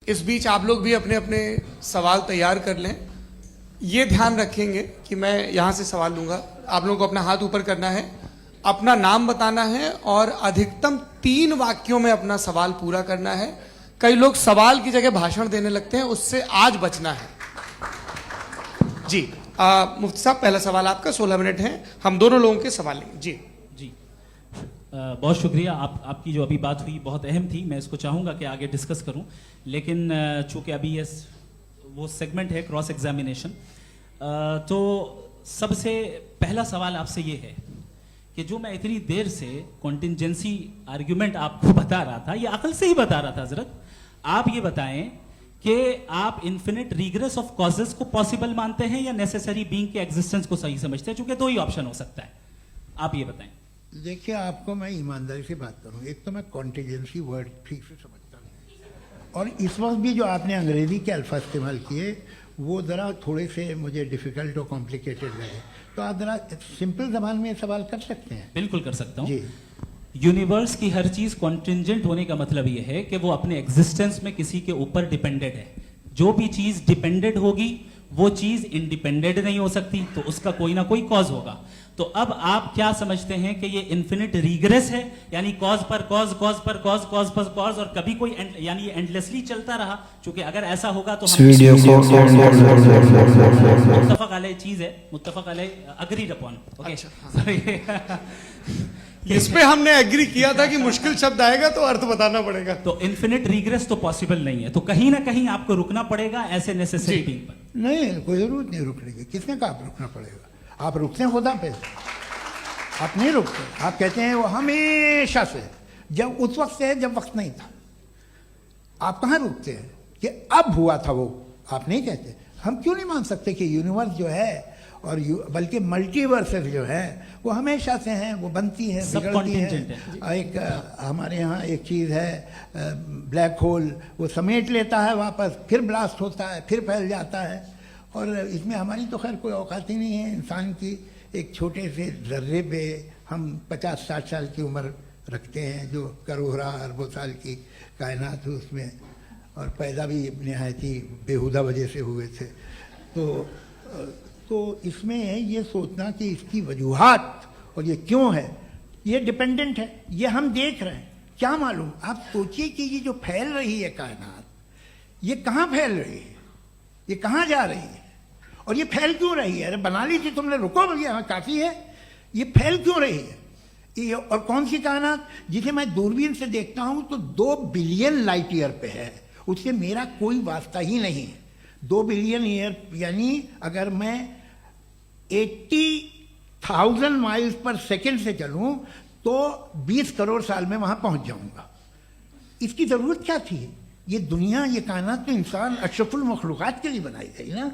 इस बीच आप लोग भी अपने अपने सवाल तैयार कर लें। ये ध्यान रखेंगे कि मैं यहाँ से सवाल लूंगा, आप लोगों को अपना हाथ ऊपर करना है, अपना नाम बताना है और अधिकतम 3 वाक्यों में अपना सवाल पूरा करना है। कई लोग सवाल की जगह भाषण देने लगते हैं, उससे आज बचना है। जी मुफ्ती साहब, पहला सवाल आपका, 16 मिनट है, हम दोनों लोगों के सवाल लेंगे। जी जी बहुत शुक्रिया। आपकी जो अभी बात हुई बहुत अहम थी, मैं इसको चाहूँगा कि आगे डिस्कस करूँ, लेकिन चूँकि अभी ये वो सेगमेंट है क्रॉस एग्जामिनेशन, तो सबसे पहला सवाल आपसे ये है कि जो मैं इतनी देर से कॉन्टिंजेंसी आर्ग्यूमेंट आपको बता रहा था, ये अकल से ही बता रहा था हजरत, आप ये बताएं कि आप इन्फिनिट रिग्रेस ऑफ कॉजेस को पॉसिबल मानते हैं या नेसेसरी बीइंग के एग्जिस्टेंस को सही समझते हैं, क्योंकि 2 ही ऑप्शन हो सकता है, आप ये बताएं। देखिए, आपको मैं ईमानदारी से बात करूं, एक तो मैं कॉन्टिजेंसी वर्ड ठीक से समझता नहीं, और इस वक्त भी जो आपने अंग्रेजी के अल्फाज इस्तेमाल किए वो ज़रा थोड़े से मुझे डिफ़िकल्ट और कॉम्प्लिकेटेड लगे, तो आप ज़रा सिंपल ज़बान में सवाल कर सकते हैं। बिल्कुल कर सकता हूँ जी। यूनिवर्स की हर चीज कॉन्टिंजेंट होने का मतलब यह है कि वो अपने एग्जिस्टेंस में किसी के ऊपर डिपेंडेंट है। जो भी चीज डिपेंडेंट होगी वो चीज इंडिपेंडेंट नहीं हो सकती, तो उसका कोई ना कोई कॉज होगा। तो अब आप क्या समझते हैं कि ये इन्फिनिट रिग्रेस है, यानी कॉज पर कॉज, कॉज पर कॉज, कॉज पर कॉज, और कभी कोई यानी ये एंडलेसली चलता रहा? क्योंकि अगर ऐसा होगा तो हम मुत्तफक अलैह चीज है, मुत्तफक अलैह, अग्रीड अपॉन। इस पे हमने एग्री किया था कि मुश्किल शब्द आएगा तो अर्थ बताना पड़ेगा। तो इन्फिनिट रिग्रेस तो पॉसिबल नहीं है, तो कहीं ना कहीं आपको रुकना पड़ेगा ऐसे नेसेसिटी पर। नहीं, कोई जरूरत नहीं रुकने की। किसने कहा आप रुकना पड़ेगा? आप रुकते हैं खुदा पे, आप नहीं रुकते। आप कहते हैं वो हमेशा से, जब उस वक्त से जब वक्त नहीं था। आप कहाँ रुकते हैं कि अब हुआ था वो? आप नहीं कहते। हम क्यों नहीं मान सकते कि यूनिवर्स जो है और बल्कि मल्टीवर्सेस जो है वो हमेशा से हैं, वो बनती है, बिगड़ती है। एक हमारे यहाँ एक चीज़ है ब्लैक होल, वो समेट लेता है वापस, फिर ब्लास्ट होता है, फिर फैल जाता है। और इसमें हमारी तो खैर कोई औकात ही नहीं है। इंसान की एक छोटे से जर्रे पे हम 50-60 साल की उम्र रखते हैं, जो करोड़ों अरबों साल की कायनात है उसमें, और पैदा भी नहायत ही बेहुदा वजह से हुए थे। तो इसमें ये सोचना कि इसकी वजूहात और ये क्यों है, ये डिपेंडेंट है, ये हम देख रहे हैं, क्या मालूम। आप सोचिए कि ये जो फैल रही है कायनात, ये कहाँ फैल रही है, ये कहाँ जा रही है, और ये फैल क्यों रही है? अरे बना ली थी तुमने, रुको भैया, हाँ काफ़ी है। ये फैल क्यों रही है? ये और कौन सी कायनात जिसे मैं दूरबीन से देखता हूँ तो 2 बिलियन लाइट ईयर पे है, उससे मेरा कोई वास्ता ही नहीं है। 2 बिलियन ईयर यानी अगर मैं 80,000 माइल्स पर सेकेंड से चलूं तो 20 करोड़ साल में वहां पहुंच जाऊंगा। इसकी जरूरत क्या थी? ये दुनिया, ये कायनात तो इंसान अशरफुल मखलूकात के लिए बनाई गई ना।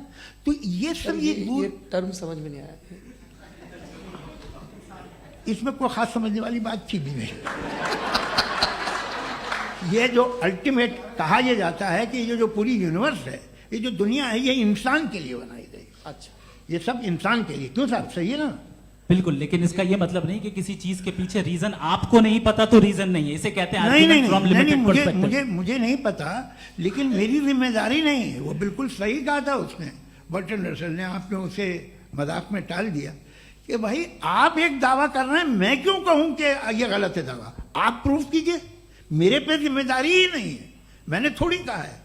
तो ये सब ये टर्म समझ में नहीं आया, इसमें कोई खास समझने वाली बात थी भी नहीं। ये जो अल्टीमेट कहा यह जाता है कि ये जो पूरी यूनिवर्स है, ये जो दुनिया है, ये इंसान के लिए बनाई गई। अच्छा, ये सब इंसान के लिए। क्यों साहब, सही है ना? बिल्कुल, लेकिन इसका ये मतलब नहीं कि किसी चीज के पीछे रीजन आपको नहीं पता तो रीजन नहीं है, इसे कहते हैं नहीं, मुझे नहीं पता, लेकिन मेरी जिम्मेदारी नहीं है। वो बिल्कुल सही कहा था उसने, बर्टन रसल ने। आपने उसे मजाक में टाल दिया कि भाई आप एक दावा कर रहे हैं, मैं क्यों कहूं कि ये गलत है दावा? आप प्रूफ कीजिए, मेरे पे जिम्मेदारी ही नहीं है, मैंने थोड़ी कहा है।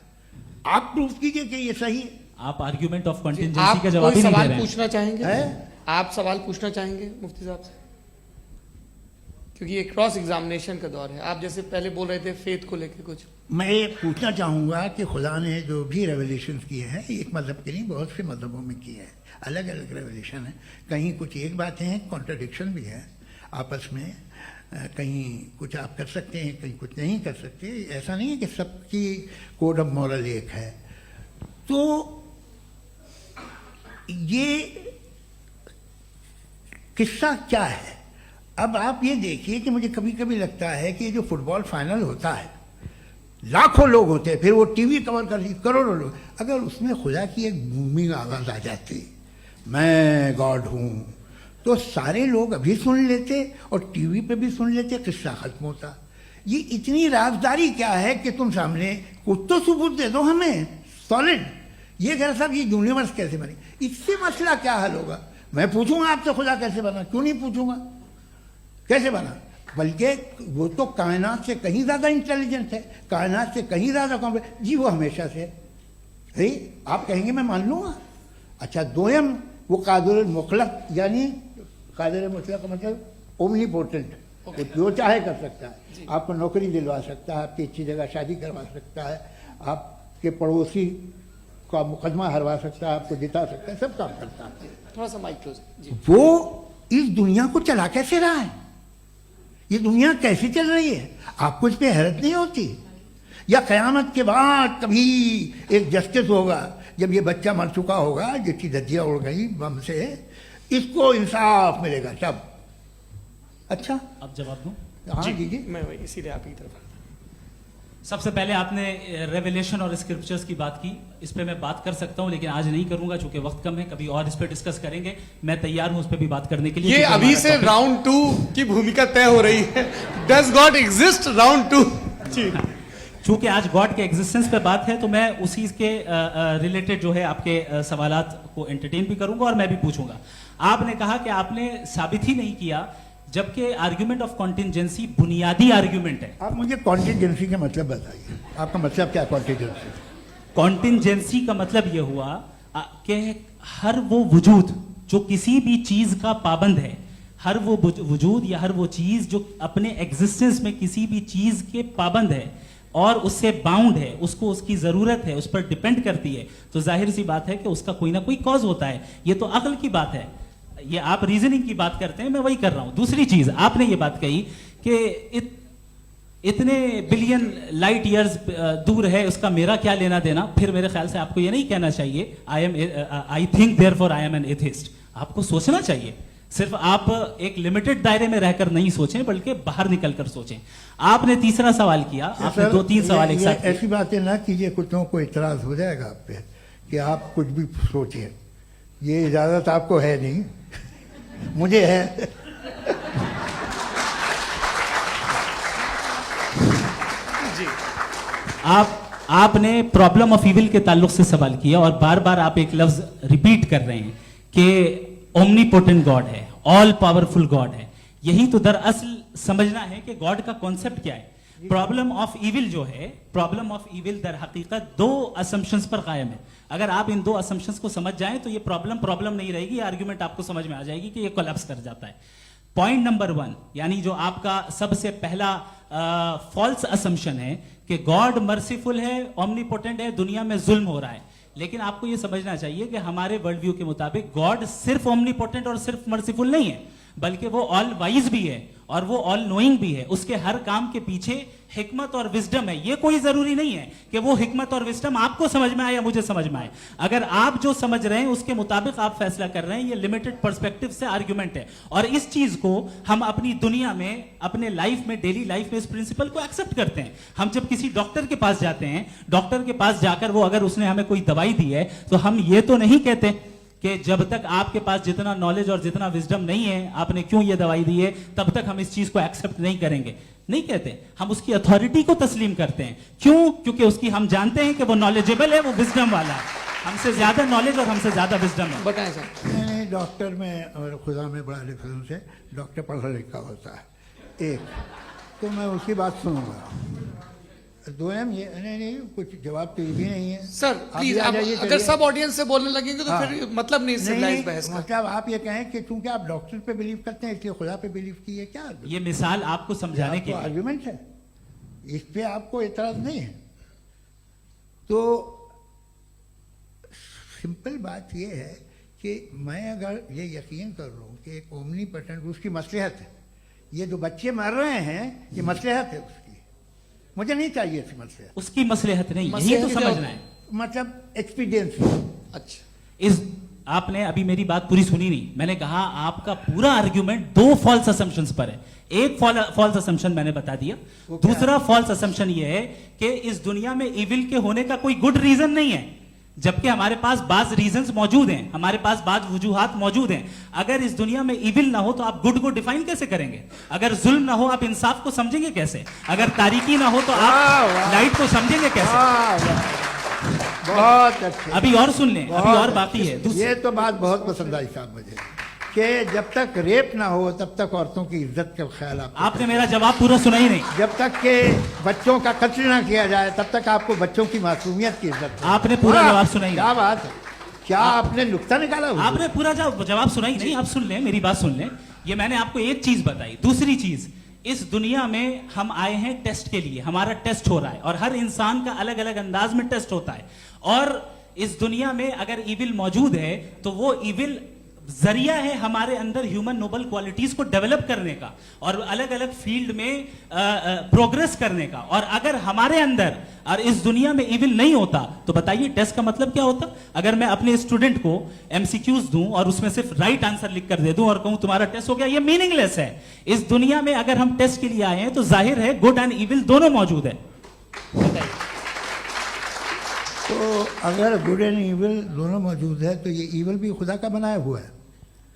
आप प्रूफ कीजिए कि ये सही है। आप आर्ग्यूमेंट ऑफ कंटिंजेंसी का जवाब ही नहीं दे रहे हैं। पूछना चाहेंगे? आप सवाल पूछना चाहेंगे मुफ्ती साहब से? क्योंकि ये क्रॉस एग्जामिनेशन का दौर है। आप जैसे पहले बोल रहे थे फेथ को लेके कुछ, मैं ये पूछना चाहूँगा कि खुदा ने जो भी रेवल्यूशन किए हैं, एक मज़हब के नहीं, बहुत से मज़हबों में किए हैं, अलग अलग रेवल्यूशन है। कहीं कुछ एक बातें हैं, कॉन्ट्रडिक्शन भी है आपस में, कहीं कुछ आप कर सकते हैं, कहीं कुछ नहीं कर सकते। ऐसा नहीं है कि सबकी कोड ऑफ मॉरल एक है। तो ये किस्सा क्या है? अब आप ये देखिए कि मुझे कभी कभी लगता है कि ये जो फुटबॉल फाइनल होता है, लाखों लोग होते हैं, फिर वो टीवी कवर कर करोड़ों लोग, अगर उसमें खुदा की एक बूमिंग आवाज़ आ जाती, मैं गॉड हूँ, तो सारे लोग अभी सुन लेते और टीवी पे भी सुन लेते, किस्सा खत्म होता। ये इतनी राजदारी क्या है कि तुम सामने कुछ तो सबूत दे दो हमें सॉलिड। ये कह साहब ये यूनिवर्स कैसे बनी, इससे मसला क्या हल होगा? मैं पूछूंगा आपसे खुदा कैसे बना, क्यों नहीं पूछूंगा कैसे बना? बल्कि वो तो कायनात से कहीं ज़्यादा इंटेलिजेंट है, कायनात से कहीं ज़्यादा कॉम्प्लेक्स। जी वो हमेशा से है, आप कहेंगे मैं मान लूँगा। अच्छा दोयम वो कादिर मुतलक, यानी कादिर मुतलक का मतलब ओमनीपोटेंट, वो जो चाहे कर सकता है। आपको नौकरी दिलवा सकता है, आपकी अच्छी जगह शादी करवा सकता है, आपके पड़ोसी का मुकदमा हरवा सकता है, आपको जिता सकता है, सब काम करता है। थोड़ा सा माइक क्लोज जी। वो इस दुनिया को चला कैसे रहा है, ये दुनिया कैसे चल रही है, आपको इस पर हैरत नहीं होती? या क़यामत के बाद कभी एक जस्टिस होगा, जब ये बच्चा मर चुका होगा जिसकी धज्जियाँ उड़ गई बम से, इसको इंसाफ मिलेगा तब। अच्छा अब जवाब दूं? हाँ जी जी। मैं वही इसीलिए आप ही की तरफ। सबसे पहले आपने रेवलेशन और स्क्रिप्चर्स की बात की, इस पे मैं बात कर सकता हूं लेकिन आज नहीं करूंगा चूंकि वक्त कम है, कभी और इस पे डिस्कस करेंगे। मैं तैयार हूं उस पे भी बात करने के लिए। ये क्योंकि अभी हमारा से topic- राउंड 2 की भूमिका तय हो रही है। डज गॉड एग्जिस्ट राउंड 2 जी। चूंकि आज गॉड के एग्जिस्टेंस पे बात है तो मैं उसी के रिलेटेड जो है आपके सवालात को एंटरटेन भी करूंगा और मैं भी पूछूंगा। आपने कहा कि आपने साबित ही नहीं किया, जबकि आर्ग्यूमेंट ऑफ कॉन्टिजेंसी बुनियादी आर्ग्यूमेंट है। आप मुझे कॉन्टिजेंसी का मतलब बताइए, आपका मतलब क्या कॉन्टिजेंसी? कॉन्टिजेंसी का मतलब यह हुआ कि हर वो वजूद जो किसी भी चीज का पाबंद है, हर वो वजूद या हर वो चीज जो अपने एग्जिस्टेंस में किसी भी चीज के पाबंद है और उससे बाउंड है, उसको उसकी जरूरत है, उस पर डिपेंड करती है, तो जाहिर सी बात है कि उसका कोई ना कोई कॉज होता है। ये तो अक्ल की बात है, ये आप रीजनिंग की बात करते हैं, मैं वही कर रहा हूं। दूसरी चीज आपने ये बात कही कि इतने बिलियन लाइट ईयर्स दूर है, उसका मेरा क्या लेना देना। फिर मेरे ख्याल से आपको ये नहीं कहना चाहिए I think therefore I am an atheist. आपको सोचना चाहिए, सिर्फ आप एक लिमिटेड दायरे में रहकर नहीं सोचें बल्कि बाहर निकलकर सोचें। आपने तीसरा सवाल किया, आपने सर, 2-3 सवाल एक साथ किए। ऐसी बातें ना कीजिए, कुत्तों को इतराज हो जाएगा आप पे कि आप कुछ भी सोचिए, ये इजाजत आपको है नहीं, मुझे है। आपने प्रॉब्लम ऑफ इविल के ताल्लुक से सवाल किया और बार बार आप एक लफ्ज रिपीट कर रहे हैं कि ओमनीपोटेंट गॉड है, ऑल पावरफुल गॉड है। यही तो दरअसल समझना है कि गॉड का कॉन्सेप्ट क्या है। प्रॉब्लम ऑफ इविल जो है, प्रॉब्लम ऑफ इविल दर हकीकत 2 असम्पशंस पर कायम है। अगर आप इन 2 असम्पशंस को समझ जाएं तो ये प्रॉब्लम नहीं रहेगी, आर्ग्यूमेंट आपको समझ में आ जाएगी कि ये कोलैप्स कर जाता है। पॉइंट नंबर 1, यानी जो आपका सबसे पहला फॉल्स असम्पशन है कि गॉड मर्सीफुल है, ओमनीपोटेंट है, दुनिया में जुल्म हो रहा है। लेकिन आपको यह समझना चाहिए कि हमारे वर्ल्ड व्यू के मुताबिक गॉड सिर्फ ओमनीपोटेंट और सिर्फ मर्सीफुल नहीं है, बल्कि वो ऑल वाइज भी है और वो ऑल नोइंग भी है। उसके हर काम के पीछे हिकमत और विजडम है। ये कोई जरूरी नहीं है कि वो हिकमत और विजडम आपको समझ में आए या मुझे समझ में आए। अगर आप जो समझ रहे हैं उसके मुताबिक आप फैसला कर रहे हैं, ये लिमिटेड पर्सपेक्टिव से आर्ग्यूमेंट है। और इस चीज को हम अपनी दुनिया में, अपने लाइफ में, डेली लाइफ में इस प्रिंसिपल को एक्सेप्ट करते हैं। हम जब किसी डॉक्टर के पास जाते हैं, डॉक्टर के पास जाकर वो अगर उसने हमें कोई दवाई दी है तो हम ये तो नहीं कहते कि जब तक आपके पास जितना नॉलेज और जितना विजडम नहीं है, आपने क्यों ये दवाई दी है, तब तक हम इस चीज को एक्सेप्ट नहीं करेंगे। नहीं कहते, हम उसकी अथॉरिटी को तस्लीम करते हैं। क्यों? क्योंकि उसकी हम जानते हैं कि वो नॉलेजेबल है, वो विजडम वाला है, हमसे ज्यादा नॉलेज और हमसे ज्यादा विजडम है। बताएं सर। मैंने डॉक्टर में और खुदा में बड़ा डिफरेंस है। डॉक्टर पढ़ा लिखा होता है एक, तो मैं उसकी बात सुनूंगा। दोयम ये नहीं कुछ जवाब तो ये भी नहीं है सर प्लीज, आप अगर सब ऑडियंस से बोलने लगेंगे तो फिर मतलब नहीं सिविलाइज्ड बहस का। मतलब आप ये कहें कि चूंकि आप डॉक्टर पे बिलीव करते हैं इसलिए खुदा पे बिलीव किए, क्या ये मिसाल आपको समझाने के लिए आर्ग्यूमेंट है, इस पे आपको एतराज नहीं है। तो सिंपल बात ये है कि मैं अगर ये यकीन कर लूँ कि एक ओमनीपोटेंट, उसकी मसलहत है, ये जो बच्चे मर रहे हैं ये मसलहत है उसकी, मुझे नहीं चाहिए इसकी मसलहत। उसकी मसलहत नहीं, यही तो समझना है, मतलब एक्सपीरियंस। अच्छा, इस आपने अभी मेरी बात पूरी सुनी नहीं। मैंने कहा आपका पूरा आर्ग्यूमेंट 2 फॉल्स असम्पशंस पर है। एक फॉल्स असम्पशन मैंने बता दिया, दूसरा फॉल्स असम्पशन ये है कि इस दुनिया में इविल के होने का कोई गुड रीजन नहीं है। जबकि हमारे पास बाज रीजंस मौजूद हैं, हमारे पास बाज वजूहात मौजूद हैं। अगर इस दुनिया में इविल ना हो तो आप गुड को डिफाइन कैसे करेंगे? अगर जुल्म ना हो आप इंसाफ को समझेंगे कैसे? अगर तारीकी ना हो तो आप लाइट को समझेंगे कैसे? बहुत अच्छे। अभी और सुन लें, अभी और बाकी है। ये तो बात बहुत पसंद आई साहब मुझे, कि जब तक रेप ना हो तब तक औरतों की इज्जत का ख्याल आपने मेरा जवाब पूरा सुना ही नहीं। जब तक के बच्चों का कत्ल ना किया जाए तब तक आपको बच्चों की मासूमियत की इज्जत है। आपने पूरा जवाब सुना ही नहीं। क्या बात है, क्या आपने नुक्ता निकाला हुआ? आपने पूरा जवाब सुना ही नहीं। आप सुन लें, मेरी बात सुन लें। ये मैंने आपको एक चीज बताई। दूसरी चीज, इस दुनिया में हम आए हैं टेस्ट के लिए, हमारा टेस्ट हो रहा है और हर इंसान का अलग अलग अंदाज में टेस्ट होता है। और इस दुनिया में अगर इविल मौजूद है तो वो इविल जरिया है हमारे अंदर ह्यूमन नोबल क्वालिटीज को डेवलप करने का और अलग अलग फील्ड में प्रोग्रेस करने का। और अगर हमारे अंदर और इस दुनिया में इविल नहीं होता तो बताइए टेस्ट का मतलब क्या होता? अगर मैं अपने स्टूडेंट को एमसीक्यूज दूं और उसमें सिर्फ राइट आंसर लिख कर दे दूं और कहूं तुम्हारा टेस्ट हो गया, ये मीनिंगलेस है। इस दुनिया में अगर हम टेस्ट के लिए आए हैं तो जाहिर है गुड एंड इविल दोनों मौजूद है। बताइए। तो अगर गुड एंड इविल दोनों मौजूद है तो ये इविल भी खुदा का बनाया हुआ है?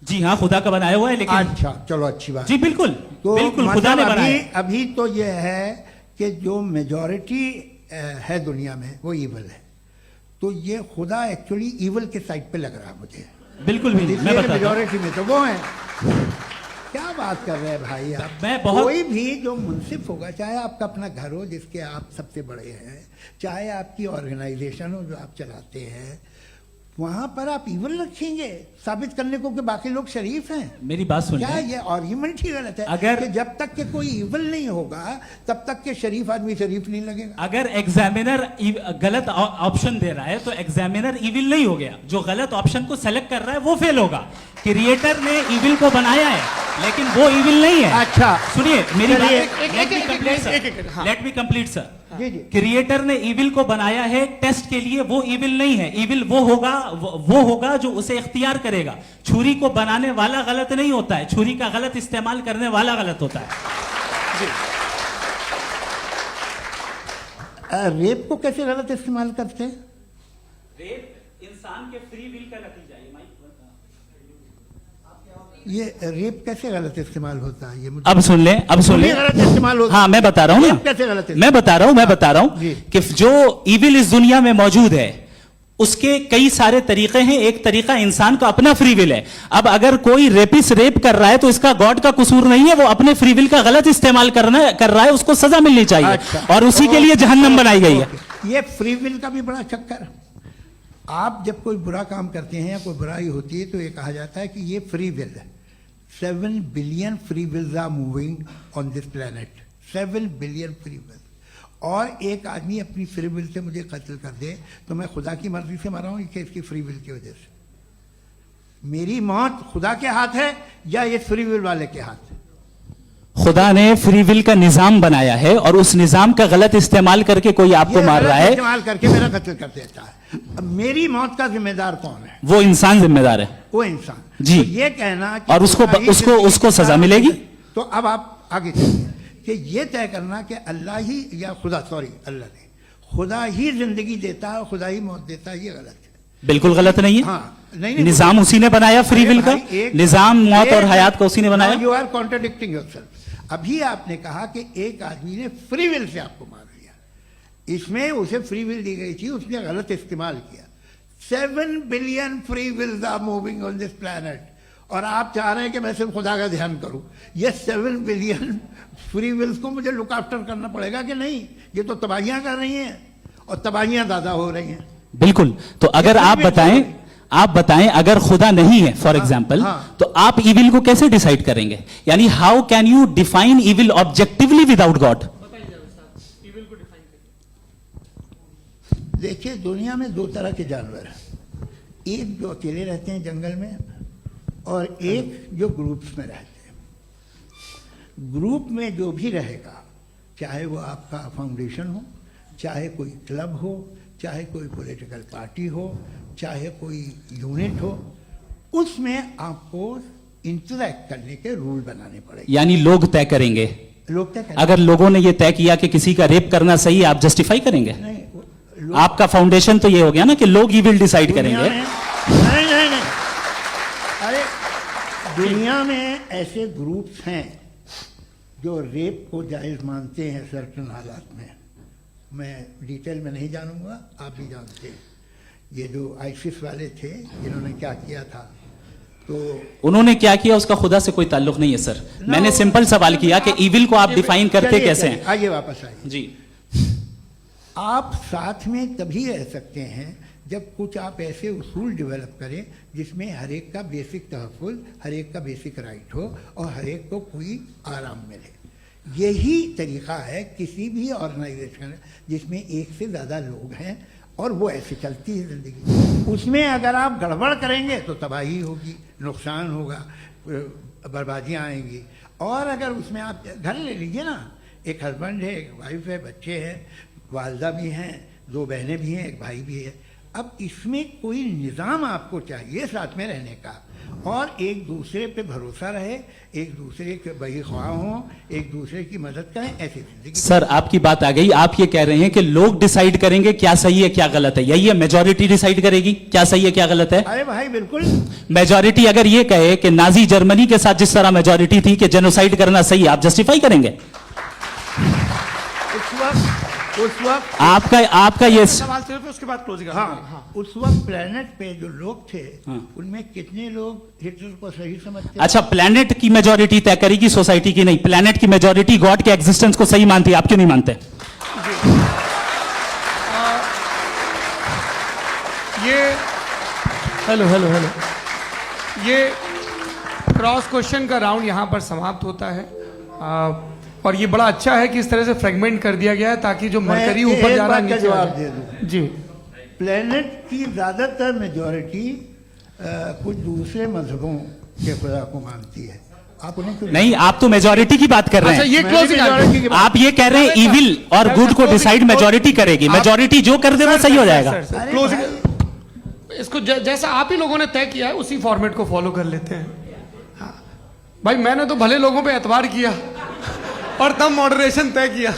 जी हाँ, खुदा का बनाया हुआ है। लेकिन अच्छा, चलो अच्छी बात। जी बिल्कुल, तो बिल्कुल मतलब खुदा ने बनाया। अभी तो ये है कि जो मेजॉरिटी है दुनिया में वो इविल है, तो ये खुदा एक्चुअली इविल के साइड पे लग रहा है मुझे। बिल्कुल भी नहीं, मैं बताता हूं। मेजॉरिटी में तो वो है। क्या बात कर रहे हैं भाई आप? मैं बहुत कोई भी जो मुंसिफ होगा, चाहे आपका अपना घर हो जिसके आप सबसे बड़े हैं, चाहे आपकी ऑर्गेनाइजेशन हो जो आप चलाते हैं, वहां पर आप इविल रखेंगे साबित करने को कि बाकी लोग शरीफ हैं? मेरी बात सुनिए। क्या ये आर्ग्यूमेंट ही गलत है? अगर कि जब तक के कोई इविल नहीं होगा तब तक के शरीफ आदमी शरीफ नहीं लगेगा। अगर एग्जामिनर गलत ऑप्शन दे रहा है तो एग्जामिनर इविल नहीं हो गया। जो गलत ऑप्शन को सेलेक्ट कर रहा है वो फेल होगा। क्रिएटर ने इविल को बनाया है लेकिन वो इविल नहीं है। अच्छा सुनिए मेरी बात, एक- लेट मी एक- कंप्लीट एक- सर, एक- एक- हाँ। Let me complete sir. जी जी। क्रिएटर ने इविल को बनाया है टेस्ट के लिए, वो इविल नहीं है। इविल वो होगा जो उसे इख्तियार करेगा। छुरी को बनाने वाला गलत नहीं होता है, छुरी का गलत इस्तेमाल करने वाला गलत होता है। रेप को कैसे गलत इस्तेमाल करते हैं? रेप इंसान के फ्री विल का नतीजा है। ये रेप कैसे गलत इस्तेमाल होता है? ये मुझे अब सुन लें, अब सुन लें। गलत इस्तेमाल होता है। हाँ मैं बता रहा हूँ ना, रेप कैसे गलत मैं बता रहा हूँ जी। कि जो इविल इस दुनिया में मौजूद है उसके कई सारे तरीके हैं। एक तरीका इंसान का अपना फ्री विल है। अब अगर कोई रेपिस्ट रेप कर रहा है तो इसका गॉड का कसूर नहीं है, वो अपने फ्री विल का गलत इस्तेमाल कर रहा है, उसको सजा मिलनी चाहिए। अच्छा। और उसी के लिए जहन्नम बनाई गई है। ये फ्री विल का भी बड़ा चक्कर। आप जब कोई बुरा काम करते हैं या कोई बुराई होती है तो ये कहा जाता है कि ये फ्री विल है। 7 billion free wills are moving on this planet. 7 billion free will. और एक आदमी अपनी फ्री विल से मुझे कत्ल कर दे तो मैं खुदा की मर्जी से मरा हूं कि इसकी फ्री विल की वजह से? मेरी मौत खुदा के हाथ है या ये फ्री विल वाले के हाथ है? खुदा ने फ्री विल का निजाम बनाया है और उस निजाम का गलत इस्तेमाल करके कोई आपको ये मार गलत रहा है, इस्तेमाल करके मेरा कत्ल कर देता है। अब मेरी मौत का जिम्मेदार कौन है? वो इंसान जिम्मेदार है। वो इंसान। जी। तो ये कहना कि और उसको खुदा ही उसको जिंदगी सजा का- मिलेगी। तो अब आप आगे चलिए कि ये तय करना कि अल्लाह ही या खुदा, सॉरी अल्लाह ने, खुदा ही जिंदगी देता है, खुदा ही मौत देता है, ये गलत है। बिल्कुल गलत नहीं है। हाँ, नहीं, निजाम उसी ने बनाया फ्री विल का। निजाम मौत और हयात का उसी ने बनाया। You are contradicting yourself. अभी आपने कहा कि एक आदमी ने फ्री विल से आपको मार दिया, इसमें उसे फ्री विल दी गई थी, उसने गलत इस्तेमाल किया। 7 billion free wills are moving on this planet और आप चाह रहे हैं कि मैं सिर्फ खुदा का ध्यान करूं। ये 7 बिलियन फ्री विल्स को मुझे लुक आफ्टर करना पड़ेगा कि नहीं? ये तो तबाहियां कर रही हैं और तबाहियां ज्यादा हो रही हैं। बिल्कुल। तो अगर आप बताएं अगर खुदा नहीं है फॉर एग्जाम्पल, हाँ। तो आप इविल को कैसे डिसाइड करेंगे? यानी how can you define evil objectively without God? देखिए दुनिया में 2 तरह के जानवर हैं, एक जो अकेले रहते हैं जंगल में और एक जो ग्रुप्स में रहते हैं। ग्रुप में जो भी रहेगा, चाहे वो आपका फाउंडेशन हो, चाहे कोई क्लब हो, चाहे कोई पॉलिटिकल पार्टी हो, चाहे कोई यूनिट हो, उसमें आपको इंटरैक्ट करने के रूल बनाने पड़ेंगे। यानी लोग तय करेंगे। लोग तय करेंगे। अगर लोगों ने यह तय किया कि किसी का रेप करना सही है, आप जस्टिफाई करेंगे? नहीं, आपका फाउंडेशन तो ये हो गया ना कि लोग ही विल डिसाइड करेंगे। नहीं नहीं नहीं, अरे दुनिया में ऐसे ग्रुप्स हैं जो रेप को जायज़ मानते हैं सर्टन हालात में। मैं डिटेल में नहीं जानूंगा, आप भी जानते हैं। ये जो आईसिस वाले थे इन्होंने क्या किया था, तो उन्होंने क्या किया उसका खुदा से कोई ताल्लुक नहीं है सर। मैंने सिंपल सवाल किया कि ईविल को आप डिफाइन करते कैसे हैं। आइए वापस आइए जी, आप साथ में तभी रह सकते हैं जब कुछ आप ऐसे उसूल डेवलप करें जिसमें हर एक का बेसिक तहफ़्फ़ुज़, हर एक का बेसिक राइट हो और हर एक को कोई आराम मिले। यही तरीका है किसी भी ऑर्गेनाइजेशन जिसमें एक से ज़्यादा लोग हैं और वो ऐसे चलती है ज़िंदगी। उसमें अगर आप गड़बड़ करेंगे तो तबाही होगी, नुकसान होगा, बर्बादियाँ आएंगी। और अगर उसमें आप घर ले लीजिए ना, एक हस्बैंड है, एक वाइफ है, बच्चे हैं, वालदा भी हैं, 2 बहनें भी हैं, एक भाई भी है। अब इसमें कोई निज़ाम आपको चाहिए साथ में रहने का, और एक दूसरे पे भरोसा रहे, एक दूसरे के बहीख्वाह हों, एक दूसरे की मदद करें, ऐसी जिंदगी। सर आपकी बात आ गई। आप ये कह रहे हैं कि लोग डिसाइड करेंगे क्या सही है क्या गलत है, यही है? मेजॉरिटी डिसाइड करेगी क्या सही है क्या गलत है? अरे भाई बिल्कुल। मेजॉरिटी अगर ये कहे कि नाजी जर्मनी के साथ जिस तरह मेजॉरिटी थी कि जेनोसाइड करना सही है, आप जस्टिफाई करेंगे? उस वक्त आपका ये सवाल सिर्फ उसके बाद क्लोजिंग। हाँ, उस वक्त प्लेनेट पे जो लोग थे उनमें कितने लोग हिटलर को सही समझते? अच्छा, प्लेनेट की मेजॉरिटी तय करेगी, सोसाइटी की नहीं। प्लेनेट की मेजॉरिटी गॉड के एग्जिस्टेंस को सही मानती है, आप क्यों नहीं मानते? ये हेलो ये क्रॉस क्वेश्चन का राउंड यहाँ पर समाप्त होता है। और ये बड़ा अच्छा है कि इस तरह से फ्रेगमेंट कर दिया गया है ताकि जो मरकरी ऊपर जा रहा है नीचे जवाब दे दूं जी। प्लेनेट की ज्यादातर मेजॉरिटी कुछ दूसरे मजहबों के खुदा को मानती है। आप उन्हें क्यों नहीं, आप तो मेजॉरिटी की बात कर रहे अच्छा, हैं। ये क्लोजिंग आप ये कह रहे हैं इविल और गुड को डिसाइड मेजॉरिटी करेगी। मेजॉरिटी जो कर दे वो सही हो जाएगा। क्लोजिंग इसको जैसा आप ही लोगों ने तय किया है उसी फॉर्मेट को फॉलो कर लेते हैं। हाँ। भाई मैंने तो भले लोगों पे एतबार किया और तब मॉडरेशन तय किया।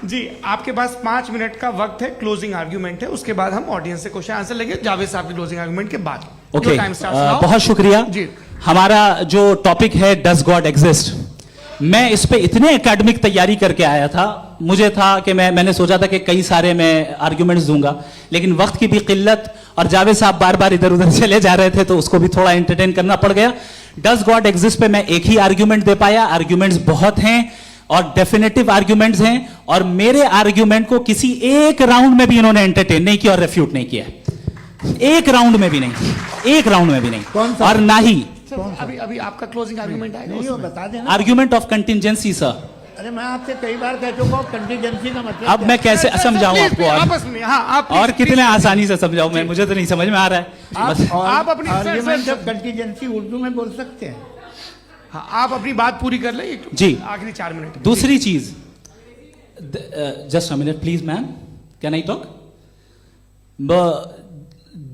जी, आपके पास 5 मिनट का वक्त है, क्लोजिंग आर्ग्यूमेंट है, उसके बाद हम ऑडियंस से क्वेश्चन आंसर लेंगे जावेद साहब के क्लोजिंग आर्ग्यूमेंट के बाद। ओके, बहुत शुक्रिया जी। हमारा जो टॉपिक है डज गॉड एग्जिस्ट, मैं इस पे इतने एकेडमिक तैयारी करके आया था। मुझे था कि मैंने सोचा था कि कई सारे मैं आर्ग्यूमेंट्स दूंगा, लेकिन वक्त की भी किल्लत और जावेद साहब बार बार इधर उधर चले जा रहे थे तो उसको भी थोड़ा एंटरटेन करना पड़ गया। डज गॉड एग्जिस्ट पे मैं एक ही आर्ग्यूमेंट दे पाया। आर्ग्यूमेंट्स बहुत हैं और डेफिनेटिव आर्ग्यूमेंट्स हैं, और मेरे आर्ग्यूमेंट को किसी एक राउंड में भी इन्होंने एंटरटेन नहीं किया और रेफ्यूट नहीं किया। एक राउंड में भी नहीं, एक राउंड में भी नहीं। और ना ही अभी आपका क्लोजिंग आर्ग्यूमेंट आएगा, नहीं, वो बता देना। Argument of contingency sir. अरे मैं आपसे कई बार कह चुका हूं कंटीजेंसी का मतलब अब मैं कैसे समझाऊं आपको? आपस में हाँ, आप और कितने आसानी से समझाऊं मैं, मुझे तो नहीं समझ में आ रहा है। आप अपनी आर्ग्यूमेंट ऑफ कंटीजेंसी उर्दू में बोल सकते हैं। हाँ, आप अपनी बात पूरी कर ले जी, आखिरी 4 मिनट। दूसरी चीज, just a minute please ma'am, can I talk?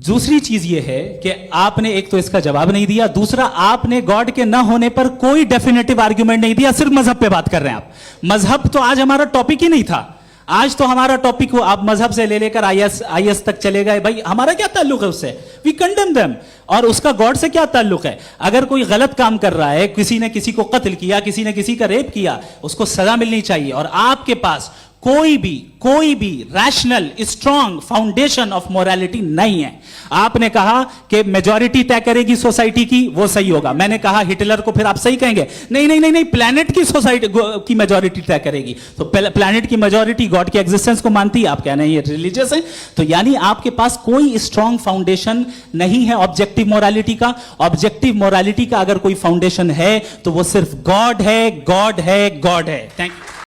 दूसरी चीज ये है कि आपने एक तो इसका जवाब नहीं दिया, दूसरा आपने गॉड के ना होने पर कोई डेफिनेटिव आर्ग्यूमेंट नहीं दिया, सिर्फ मजहब पे बात कर रहे हैं आप। मजहब तो आज हमारा टॉपिक ही नहीं था। आज तो हमारा टॉपिक हो, आप मजहब से ले लेकर आईएस तक चले गए। भाई हमारा क्या ताल्लुक है उससे? We condemn them. और उसका गॉड से क्या ताल्लुक है? अगर कोई गलत काम कर रहा है, किसी ने किसी को कत्ल किया, किसी ने किसी का रेप किया, उसको सजा मिलनी चाहिए। और आपके पास कोई भी rational strong foundation of morality नहीं है। आपने कहा कि मेजॉरिटी तय करेगी सोसाइटी की, वो सही होगा। मैंने कहा हिटलर को फिर आप सही कहेंगे, नहीं, प्लैनेट की सोसाइटी की मेजॉरिटी तय करेगी। तो प्लैनेट की मेजॉरिटी गॉड के एग्जिस्टेंस को मानती है, आप कह रहे हैं ये रिलीजियस है। तो यानी आपके पास कोई स्ट्रॉन्ग फाउंडेशन नहीं है ऑब्जेक्टिव मोरालिटी का। ऑब्जेक्टिव मोरालिटी का अगर कोई फाउंडेशन है तो वो सिर्फ गॉड है, गॉड है, गॉड है। Thank you.